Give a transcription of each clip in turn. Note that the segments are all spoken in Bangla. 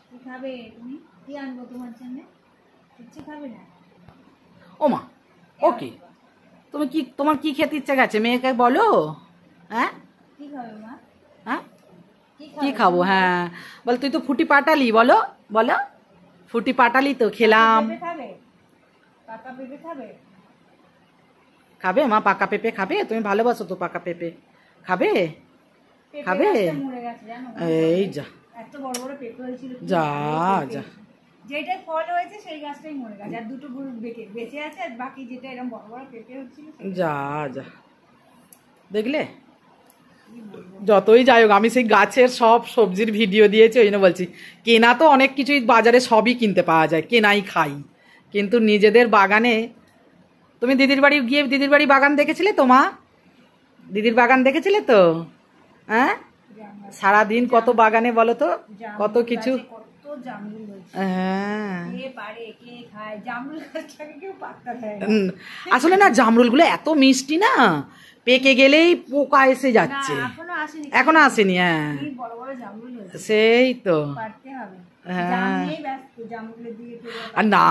কি খাবে তুমি? কি আনবো তোমার জন্য? কিছু খাবে না? ও মা, ওকে, তুমি কি, তোমার কি খেতে ইচ্ছা গেছে মেয়েকে বলো? হ্যাঁ কি খাবে মা? হ্যাঁ কি খাবো? হ্যাঁ বল, তুই তো ফুটি পাটালি, বলো বলো, ফুটি পাটালি তো খেলাম। খাবে? পাকা পেঁপে খাবে? খাবে মা পাকা পেঁপে খাবে? তুমি ভালোবাসো তো পাকা পেঁপে, খাবে খাবে? এই যা, এত বড় বড় পেঁপে হয়েছিল, যা যা, যেটা ফল হয়েছে সেই গাছটাই মরে গেছে, আর দুটো বেঁচে আছে, আর বাকি যেটা এরকম বড় বড় পেঁপে হচ্ছিল যা যা। দেখলে, যতই যাই হোক আমি সেই গাছের সব সবজির ভিডিও দিয়েছি, ওই জন্য বলছি। কেনা তো অনেক কিছুই বাজারে সবই কিনতে পাওয়া যায়, কেনাই খাই, কিন্তু নিজেদের বাগানে। তুমি দিদির বাড়ি গিয়ে দিদির বাড়ি বাগান দেখেছিলে তো মা? দিদির বাগান দেখেছিলে তো? হ্যাঁ, সারাদিন কত বাগানে বলো তো, কত কিছু। আসলে না, জামরুলগুলো এত মিষ্টি না, পেকে গেলেই পোকা এসে যাচ্ছে। এখনো আসেনি। হ্যাঁ সেই তো। আর না,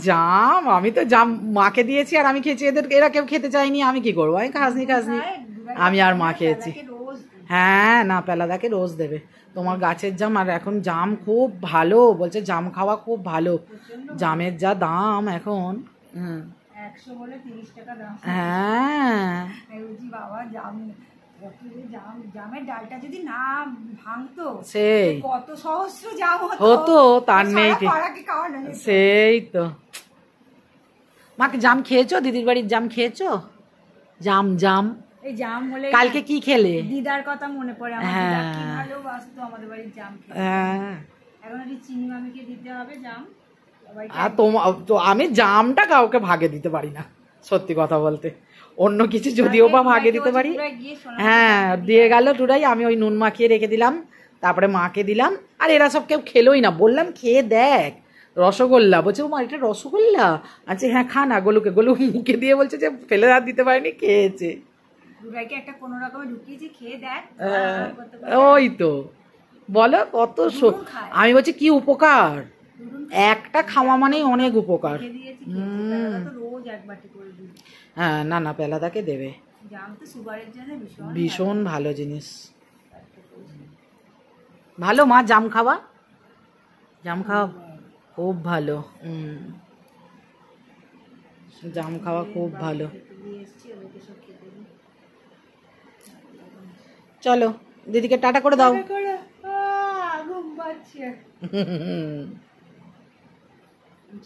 জাম আমি তো জাম মাকে দিয়েছি, আর আমি খেয়েছি, এরা কেউ খেতে চায়নি, আমি কি করবো, আমি খাসনি আমি আর মা খেয়েছি। হ্যাঁ না, পেলাদাকে রোজ দেবে। তোমার গাছের জাম, আর এখন জাম খুব ভালো বলছে, জাম খাওয়া খুব ভালো, জামের যা দাম এখন। হ্যাঁ জামের ডালটা যদি না ভাঙতো, সেই কত সহস্র জাম হতো, তার নেই। সেই তো। মাকে জাম খেয়েছো? দিদির বাড়ির জাম খেয়েছো? জাম জাম এই জাম হলে কালকে কি খেলে? দিদার কথা মনে পড়ে আমার, দিদা কি ভালোবাসতো আমাদের বাড়ির জাম খেতে। এখন একটু চিনি মামিকে দিতে হবে জাম। আর তো আমি জামটা কাউকে ভাগে দিতে পারি না, সত্যি কথা বলতে। অন্য কিছু যদিও বা ভাগে দিতে পারি। হ্যাঁ দিয়ে গেল টুরাই, আমি ওই নুন মাখিয়ে রেখে দিলাম, তারপরে মাকে দিলাম। আর এরা সব কেউ খেলোই না, বললাম খেয়ে দেখ রসগোল্লা, বলছে ও মা এটা রসগোল্লা? আচ্ছা হ্যাঁ খা না। গোলুকে, গোলু মুখে দিয়ে বলছে যে ফেলে আর দিতে পারিনি, খেয়েছে। ওই তো বলো কত। আমি বলছি কি উপকার, একটা খাওয়া মানেই অনেক উপকার। হ্যাঁ না না, পেলাদাকে দেবে, ভীষণ ভালো জিনিস। ভালো মা, জাম খাওয়া, জাম খাওয়া খুব ভালো। জাম খাওয়া খুব ভালো। চলো দিদিকে টাটা করে দাও।